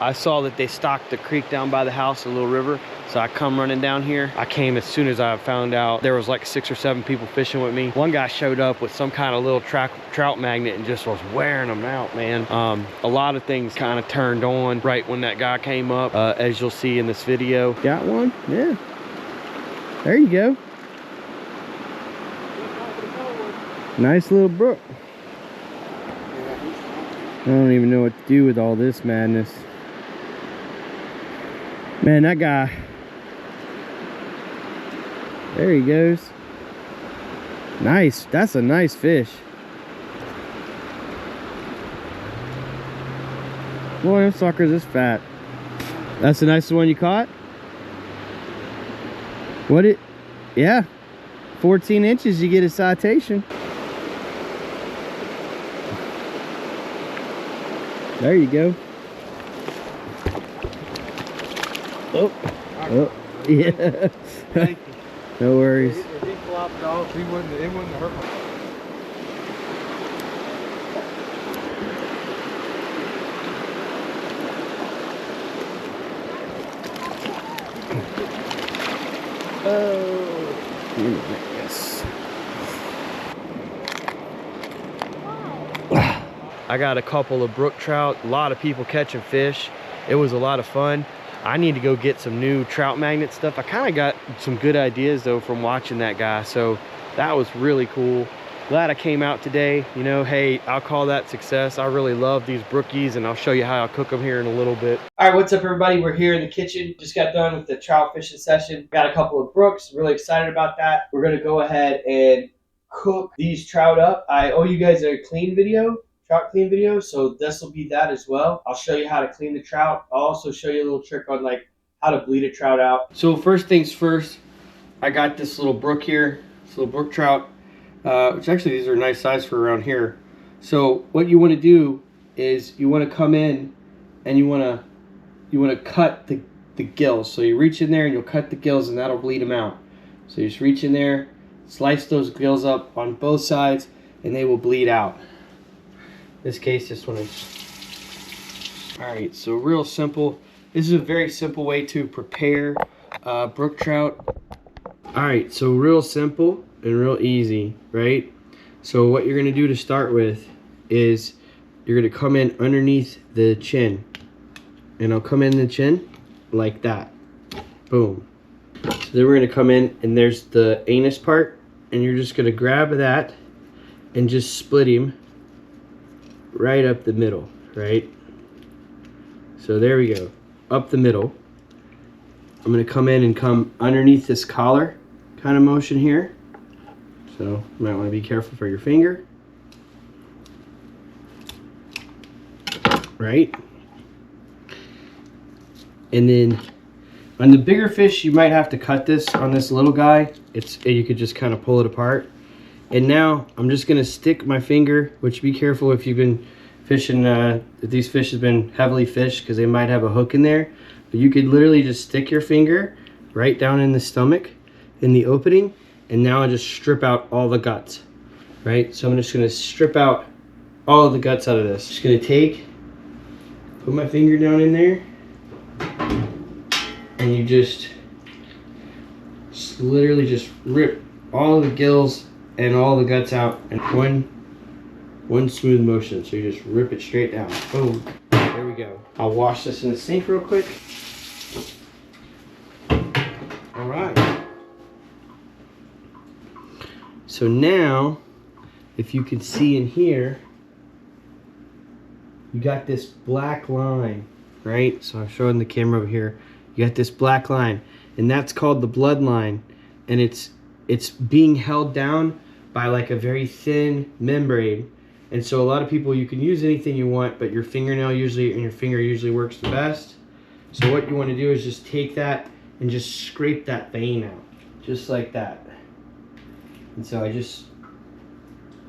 I saw that they stocked the creek down by the house, a little river. So I come running down here. I came as soon as I found out there was like 6 or 7 people fishing with me. One guy showed up with some kind of little trout magnet and just was wearing them out, man. A lot of things kind of turned on right when that guy came up, as you'll see in this video. Got one? Yeah. There you go. Nice little brook. I don't even know what to do with all this madness. Man, that guy. There he goes. Nice. That's a nice fish. Boy, them suckers is fat. That's the nicest one you caught? What it? Yeah. 14 inches, you get a citation. There you go. Oh. Oh. Yeah. Thank you. No worries. If he flopped off, it wouldn't hurt my... Oh. Yes. I got a couple of brook trout, a lot of people catching fish. It was a lot of fun. I need to go get some new trout magnet stuff. I kind of got some good ideas though from watching that guy, so that was really cool. Glad I came out today. You know, hey, I'll call that success. I really love these brookies, and I'll show you how I'll cook them here in a little bit. All right, what's up everybody? We're here in the kitchen. Just got done with the trout fishing session. Got a couple of brooks, really excited about that. We're gonna go ahead and cook these trout up. I owe you guys a clean video. Trout clean video, so this will be that as well. I'll show you how to clean the trout. I'll also show you a little trick on like how to bleed a trout out. So first things first, I got this little brook here, this little brook trout, which actually these are a nice size for around here. So what you want to do is you want to come in and you want to cut the gills. So you reach in there and you'll cut the gills, and that'll bleed them out. So you just reach in there, slice those gills up on both sides, and they will bleed out. This case, this one is. All right, so real simple. This is a very simple way to prepare brook trout. All right, so real simple and real easy, right? So what you're gonna do to start with is you're gonna come in underneath the chin, and I'll come in the chin like that. Boom. So then we're gonna come in, and there's the anus part, and you're just gonna grab that and just split him right up the middle, right? So there we go, up the middle. I'm gonna come in and come underneath this collar kind of motion here. So you might want to be careful for your finger, right? And then on the bigger fish, you might have to cut this. On this little guy, you could just kind of pull it apart. And now I'm just gonna stick my finger, which be careful if you've been fishing, if these fish have been heavily fished, because they might have a hook in there. But you could literally just stick your finger right down in the stomach, in the opening, and now I just strip out all the guts, right? So I'm just gonna strip out all of the guts out of this. Just gonna put my finger down in there, and you just literally just rip all the gills and all the guts out in one smooth motion. So you just rip it straight down. Boom. There we go. I'll wash this in the sink real quick. All right. So now, if you can see in here, you got this black line, right? So I'm showing the camera over here. You got this black line, and that's called the bloodline, and it's being held down by like a very thin membrane. And so a lot of people, you can use anything you want, but your fingernail usually works the best. So what you want to do is just take that and just scrape that vein out, just like that. And so I just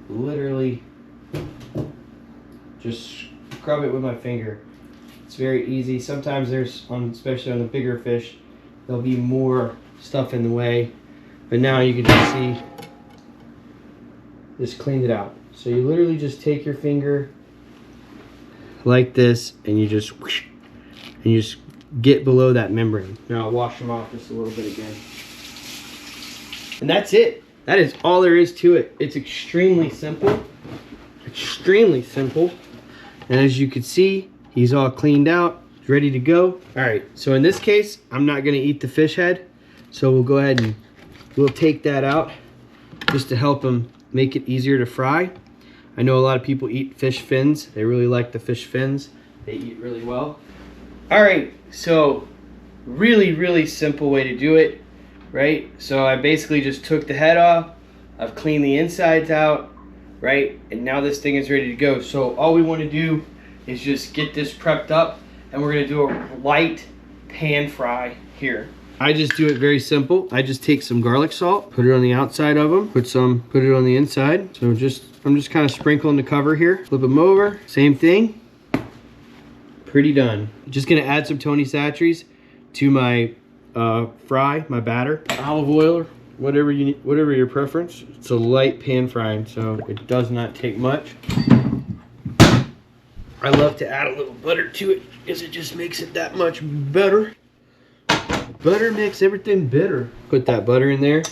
literally just scrub it with my finger. It's very easy. Sometimes there's, especially on the bigger fish, there'll be more stuff in the way. But now you can just see, just cleaned it out. So you literally just take your finger like this, and you just whoosh, and you just get below that membrane. Now I'll wash them off just a little bit again. And that's it. That is all there is to it. It's extremely simple. Extremely simple. And as you can see, he's all cleaned out, ready to go. All right, so in this case, I'm not gonna eat the fish head. So we'll go ahead and we'll take that out just to help him make it easier to fry. I know a lot of people eat fish fins. They really like the fish fins. They eat really well. All right, so really simple way to do it, right? So I basically just took the head off. I've cleaned the insides out, right? And now this thing is ready to go. So all we want to do is just get this prepped up, and we're gonna do a light pan fry here. I just do it very simple. I just take some garlic salt, put it on the outside of them, put it on the inside. So I'm just kind of sprinkling the cover here, flip them over, same thing. Pretty done. Just gonna add some Tony Chachere's to my fry, my batter. Olive oil, or whatever you need, whatever your preference. It's a light pan frying, so it does not take much. I love to add a little butter to it because it just makes it that much better. Butter makes everything better. Put that butter in there,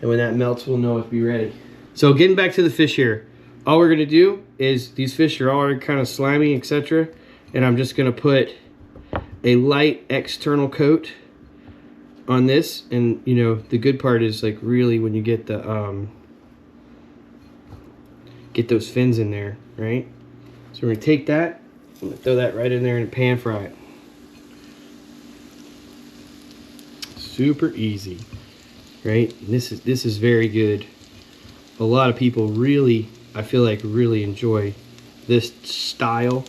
and when that melts, we'll know it'll be ready. So getting back to the fish here, all we're gonna do is, these fish are already kind of slimy, etc. And I'm just gonna put a light external coat on this. And you know, the good part is like really when you get the get those fins in there, right? So we're gonna take that, I'm gonna throw that right in there and pan fry it. Super easy, right? And this is very good. A lot of people really, I feel like, really enjoy this style,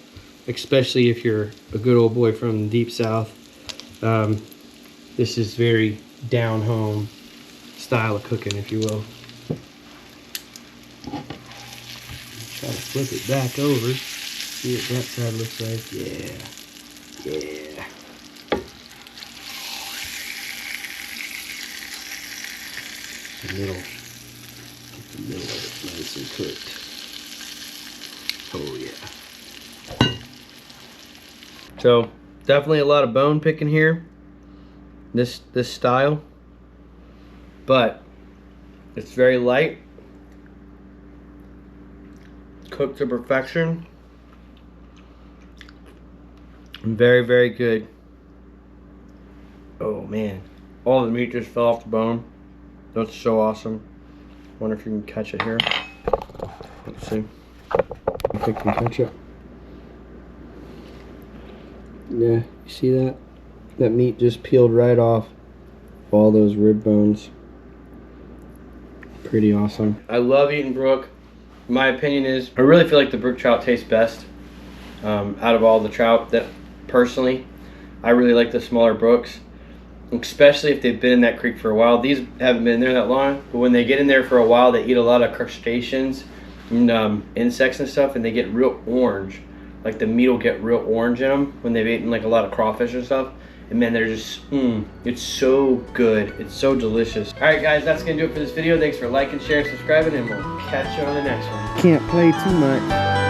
especially if you're a good old boy from the deep south. This is very down home style of cooking, if you will. Try to flip it back over, see what that side looks like. Yeah. The middle, get the middle of it nice and cooked. Oh yeah. So definitely a lot of bone picking here, this style, but it's very light, cooked to perfection, and very good. Oh man, all the meat just fell off the bone. That's so awesome. Wonder if you can catch it here. Let's see. If I can catch it. Yeah, you see that? That meat just peeled right off all those rib bones. Pretty awesome. I love eating brook. My opinion is, I really feel like the brook trout tastes best out of all the trout. That personally, I really like the smaller brooks, especially if they've been in that creek for a while. These haven't been there that long, but when they get in there for a while, they eat a lot of crustaceans and insects and stuff, and they get real orange. Like the meat will get real orange in them when they've eaten like a lot of crawfish and stuff. And man, they're just, it's so good. It's so delicious. All right, guys, that's gonna do it for this video. Thanks for liking, sharing, subscribing, and we'll catch you on the next one. Can't play too much.